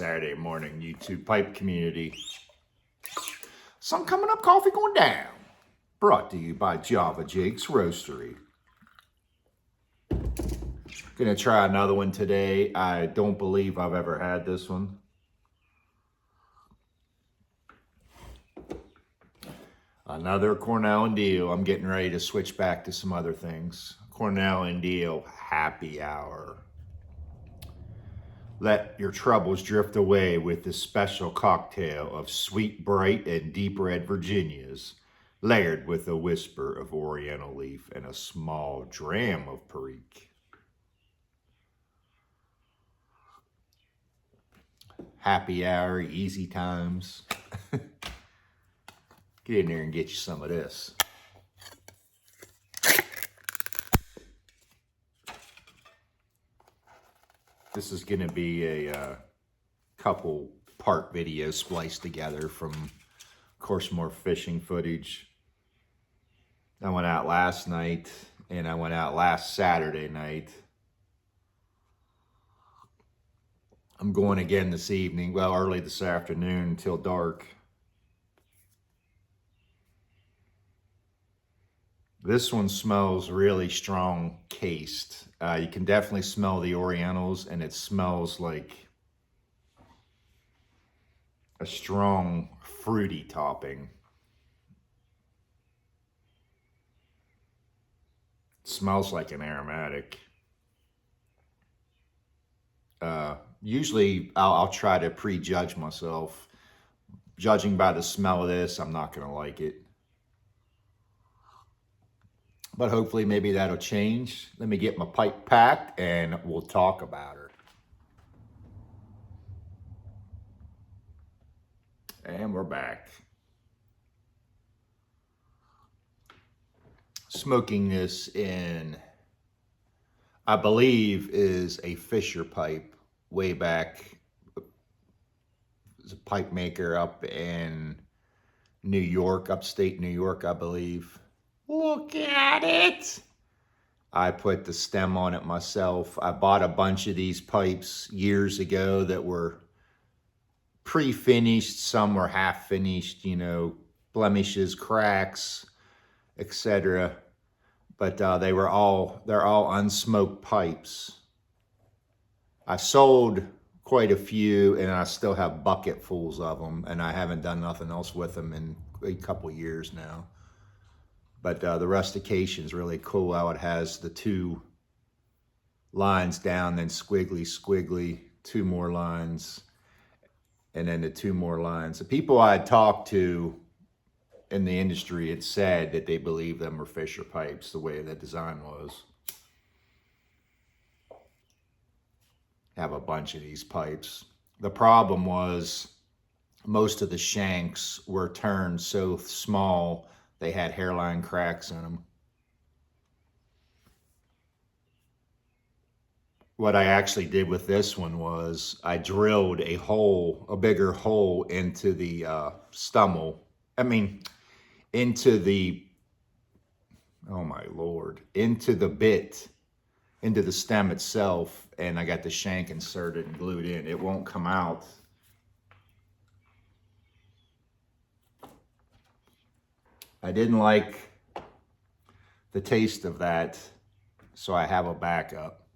Saturday morning, YouTube pipe community. Sun coming up, coffee going down. Brought to you by Java Jake's Roastery. Gonna try another one today. I don't believe I've ever had this one. Another Cornell and Diehl. I'm getting ready to switch back to some other things. Cornell and Diehl happy hour. Let your troubles drift away with this special cocktail of sweet, bright, and deep red Virginias, layered with a whisper of oriental leaf and a small dram of Perique. Happy hour, easy times. Get in there and get you some of this. This is going to be a couple part videos spliced together from, of course, more fishing footage. I went out last night and I went out last Saturday night. I'm going again this evening, well, early this afternoon until dark. This one smells really strong cased. You can definitely smell the Orientals, and it smells like a strong fruity topping. It smells like an aromatic. Usually I'll try to prejudge myself. Judging by the smell of this, I'm not going to like it. But hopefully maybe that'll change. Let me get my pipe packed and we'll talk about her. And we're back. Smoking this in, I believe, is a Fisher pipe way back. It's a pipe maker up in New York, upstate New York, I believe. Look at it. I put the stem on it myself. I bought a bunch of these pipes years ago that were pre-finished. Some were half finished, you know, blemishes, cracks, etc. But they're all unsmoked pipes. I sold quite a few and I still have bucketfuls of them, and I haven't done nothing else with them in a couple years now. But the rustication is really cool how it has the two lines down, then squiggly, squiggly, two more lines, and then the two more lines. The people I had talked to in the industry had said that they believe them were Fisher pipes, the way the design was. Have a bunch of these pipes. The problem was most of the shanks were turned so small they had hairline cracks in them. What I actually did with this one was I drilled a hole, a bigger hole into the into the, oh my Lord, into the bit, into the stem itself, and I got the shank inserted and glued in. It won't come out. I didn't like the taste of that, so I have a backup.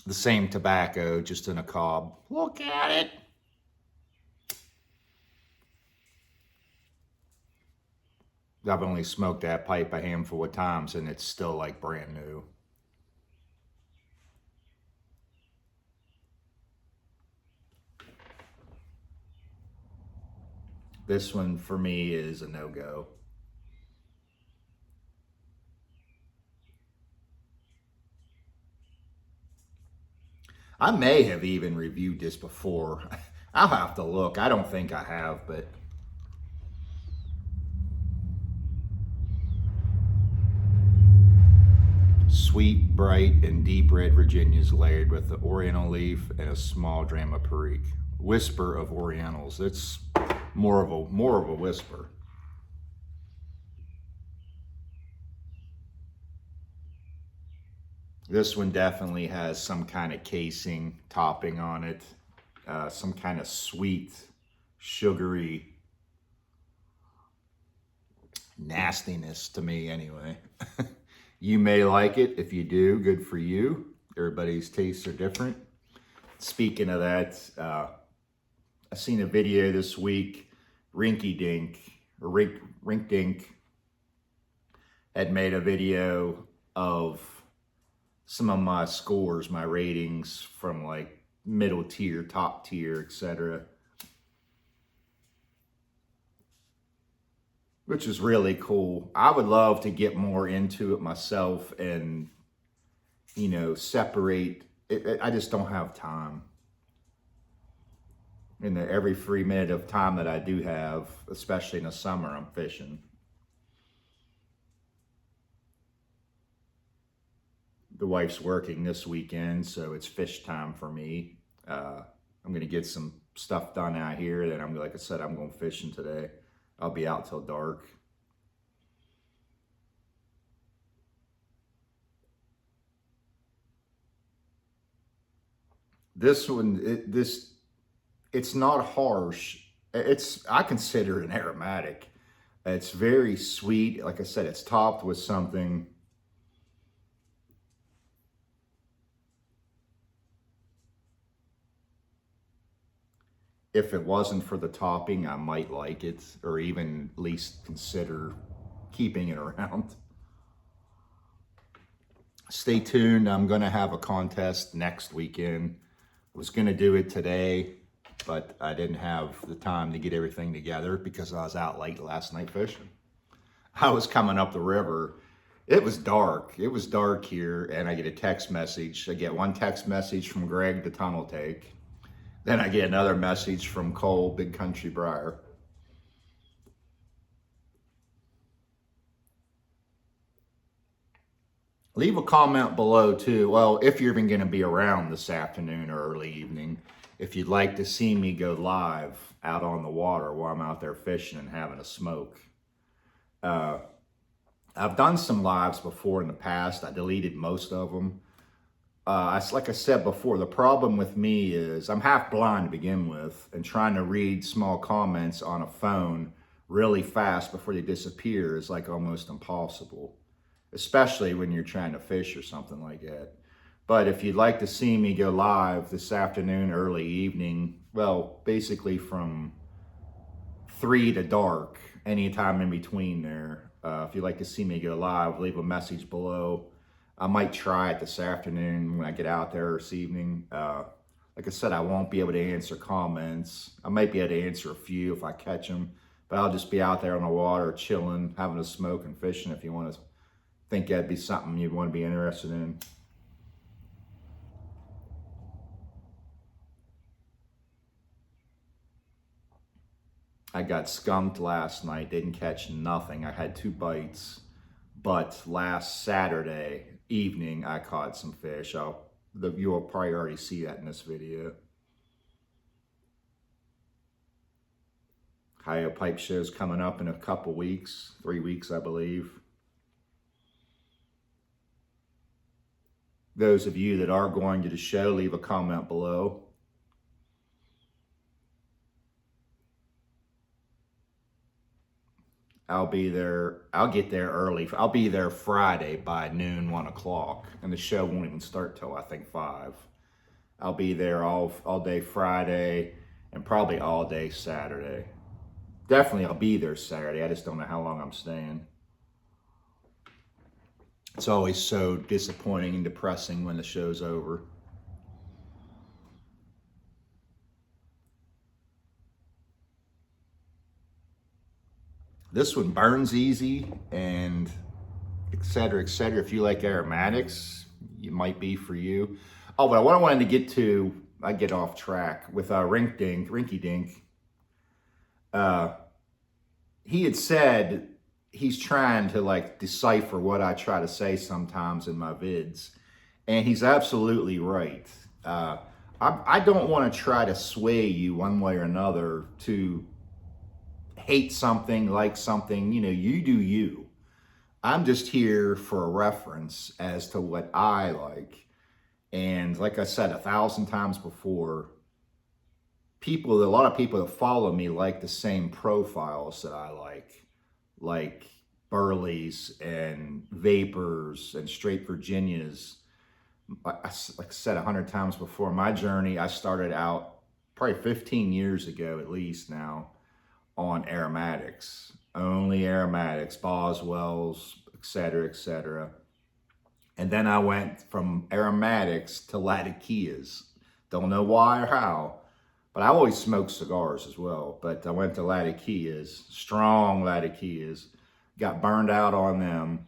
The same tobacco, just in a cob. Look at it. I've only smoked that pipe a handful of times and it's still like brand new. This one for me is a no-go. I may have even reviewed this before. I'll have to look. I don't think I have, but sweet, bright, and deep red Virginias layered with the oriental leaf and a small dram of Perique. Whisper of Orientals. It's more of a whisper. This one definitely has some kind of casing topping on it. Some kind of sweet, sugary nastiness to me anyway. You may like it. If you do, good for you. Everybody's tastes are different. Speaking of that, I seen a video this week. Rinky Dink, or Rink Dink, had made a video of some of my scores, my ratings from like middle tier, top tier, etc. Which is really cool. I would love to get more into it myself and, you know, separate. I just don't have time. And every free minute of time that I do have, especially in the summer, I'm fishing. The wife's working this weekend, so it's fish time for me. I'm going to get some stuff done out here. Then like I said, I'm going fishing today. I'll be out till dark. This one, it's not harsh. I consider it an aromatic. It's very sweet. Like I said, it's topped with something. If it wasn't for the topping, I might like it, or even at least consider keeping it around. Stay tuned. I'm going to have a contest next weekend. I was going to do it today, but I didn't have the time to get everything together because I was out late last night fishing. I was coming up the river. It was dark. It was dark here, and I get a text message. I get one text message from Greg, the tunnel take. Then I get another message from Cole, Big Country Briar. Leave a comment below too. Well, if you're even going to be around this afternoon or early evening, if you'd like to see me go live out on the water while I'm out there fishing and having a smoke. I've done some lives before in the past. I deleted most of them. Like I said before, the problem with me is I'm half blind to begin with, and trying to read small comments on a phone really fast before they disappear is like almost impossible, especially when you're trying to fish or something like that. But if you'd like to see me go live this afternoon, early evening, well, basically from 3 to dark, anytime in between there, if you'd like to see me go live, leave a message below. I might try it this afternoon when I get out there this evening. Like I said, I won't be able to answer comments. I might be able to answer a few if I catch them, but I'll just be out there on the water, chilling, having a smoke and fishing if you want to think that'd be something you'd want to be interested in. I got skunked last night, didn't catch nothing. I had 2 bites, but last Saturday evening I caught some fish. You'll probably already see that in this video. Coyote Pipe Show's coming up in a couple weeks, 3 weeks I believe. Those of you that are going to the show, leave a comment below. I'll be there. I'll get there early. I'll be there Friday by noon, 1 o'clock, and the show won't even start till I think 5. I'll be there all day Friday and probably all day Saturday. Definitely I'll be there Saturday. I just don't know how long I'm staying. It's always so disappointing and depressing when the show's over. This one burns easy and et cetera, et cetera. If you like aromatics, it might be for you. Oh, but what I wanted to get to, I get off track with Rinky Dink. He had said he's trying to like decipher what I try to say sometimes in my vids, and he's absolutely right. I don't want to try to sway you one way or another to hate something, like something. You know, you do you. I'm just here for a reference as to what I like. And like I said 1,000 times before, a lot of people that follow me like the same profiles that I like Burleys and Vapors and Straight Virginias. Like I said 100 times before, my journey, I started out probably 15 years ago at least now on aromatics, only aromatics, Boswells, etc., etc. And then I went from aromatics to Latakias. Don't know why or how, but I always smoked cigars as well. But I went to Latakias, strong Latakias, got burned out on them.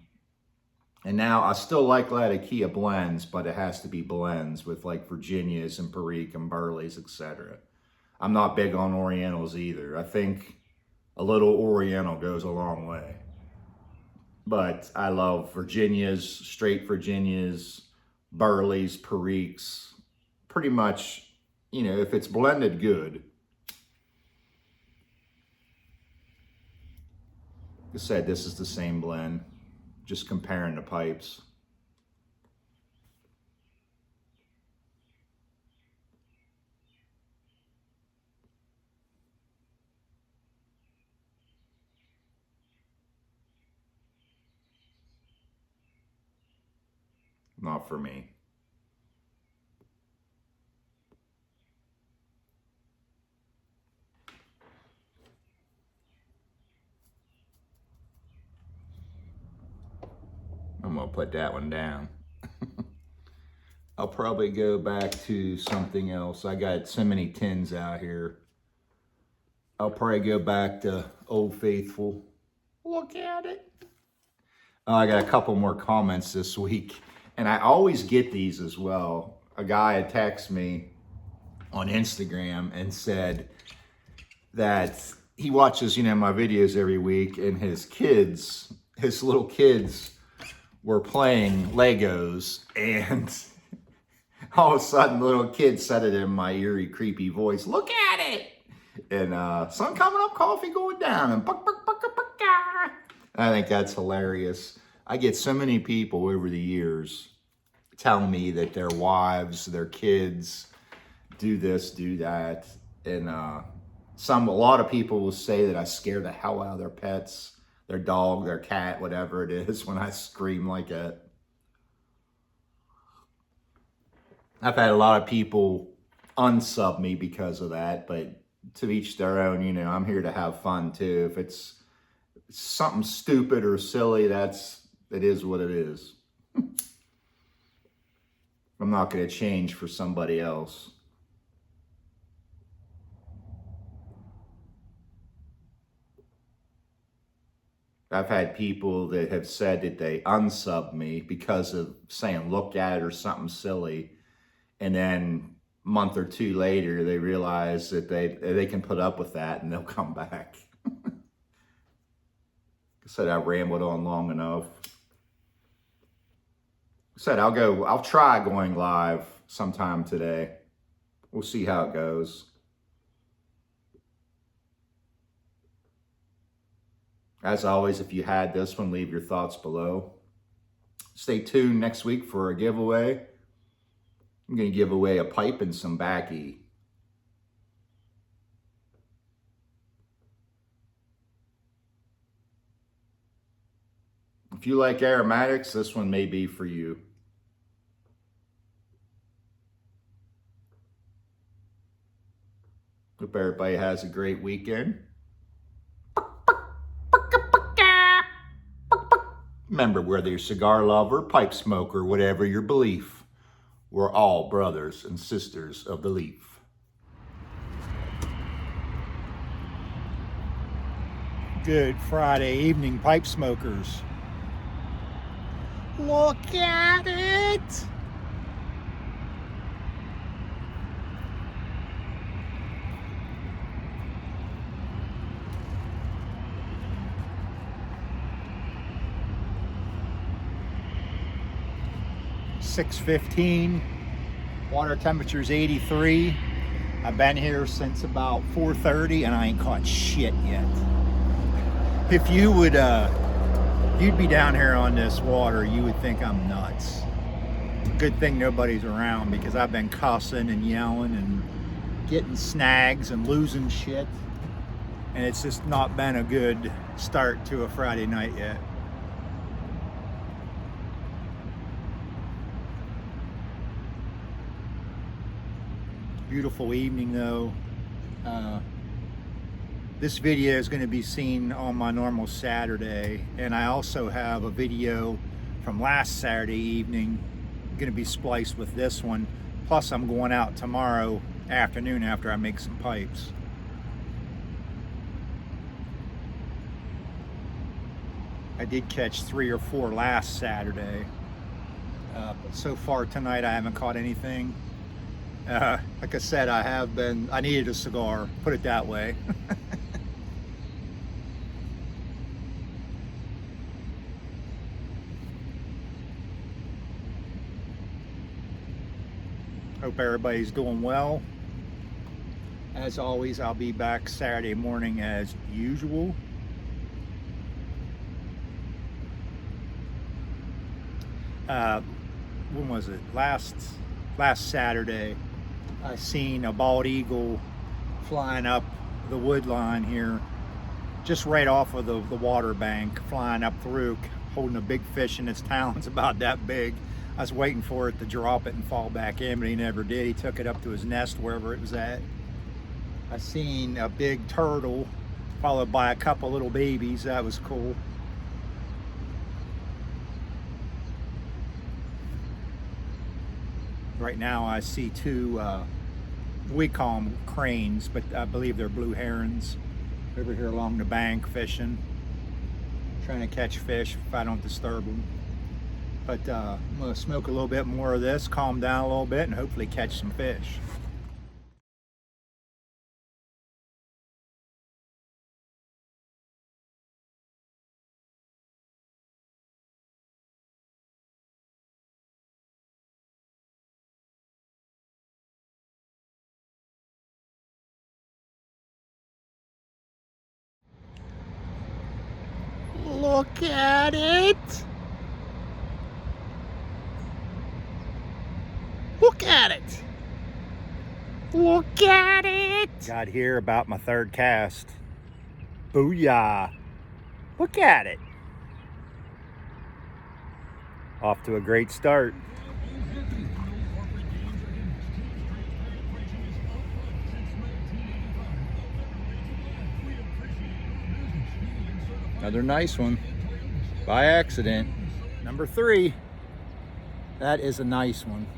And now I still like Latakia blends, but it has to be blends with like Virginias and Perique and Burleys, etc. I'm not big on Orientals either. I think a little Oriental goes a long way. But I love Virginias, Straight Virginias, Burleys, Periques, pretty much, you know, if it's blended good. Like I said, this is the same blend, just comparing the pipes. Not for me. I'm gonna put that one down. I'll probably go back to something else. I got so many tins out here. I'll probably go back to Old Faithful. Look at it. Oh, I got a couple more comments this week. And I always get these as well. A guy had texted me on Instagram and said that he watches, you know, my videos every week, and his little kids were playing Legos, and all of a sudden the little kid said it in my eerie, creepy voice, "Look at it!" And sun coming up, coffee going down, and buck, buck, buck, buck, buck, ah. I think that's hilarious. I get so many people over the years telling me that their wives, their kids do this, do that. And a lot of people will say that I scare the hell out of their pets, their dog, their cat, whatever it is, when I scream like that. I've had a lot of people unsub me because of that, but to each their own. You know, I'm here to have fun too. If it's something stupid or silly, it is what it is. I'm not going to change for somebody else. I've had people that have said that they unsub me because of saying look at it or something silly, and then a month or two later they realize that they can put up with that and they'll come back. I said I rambled on long enough. I said I'll try going live sometime today. We'll see how it goes. As always, if you had this one, leave your thoughts below. Stay tuned next week for a giveaway. I'm going to give away a pipe and some backy. If you like aromatics, this one may be for you. Hope everybody has a great weekend. Remember, whether you're a cigar lover, pipe smoker, whatever your belief, we're all brothers and sisters of the leaf. Good Friday evening, pipe smokers. Look at it! $6:15, water temperature's 83. I've been here since about 4:30 and I ain't caught shit yet. If you would you'd be down here on this water, you would think I'm nuts. Good thing nobody's around, because I've been cussing and yelling and getting snags and losing shit. And it's just not been a good start to a Friday night yet. Beautiful evening though. This video is going to be seen on my normal Saturday, and I also have a video from last Saturday evening going to be spliced with this one. Plus I'm going out tomorrow afternoon after I make some pipes. I did catch 3 or 4 last Saturday, but so far tonight I haven't caught anything. Like I said, I needed a cigar, put it that way. Hope everybody's doing well. As always, I'll be back Saturday morning as usual. When was it? Last Saturday, I seen a bald eagle flying up the wood line here, just right off of the water bank, flying up through, holding a big fish in its talons about that big. I was waiting for it to drop it and fall back in, but he never did. He took it up to his nest wherever it was at. I seen a big turtle followed by a couple little babies. That was cool. Right now I see 2, we call them cranes, but I believe they're blue herons, over here along the bank fishing, trying to catch fish if I don't disturb them. But I'm going to smoke a little bit more of this, calm down a little bit, and hopefully catch some fish. Look at it! Look at it! Look at it! Got here about my 3rd cast. Booyah! Look at it! Off to a great start. Another nice one, by accident. Number 3. That is a nice one.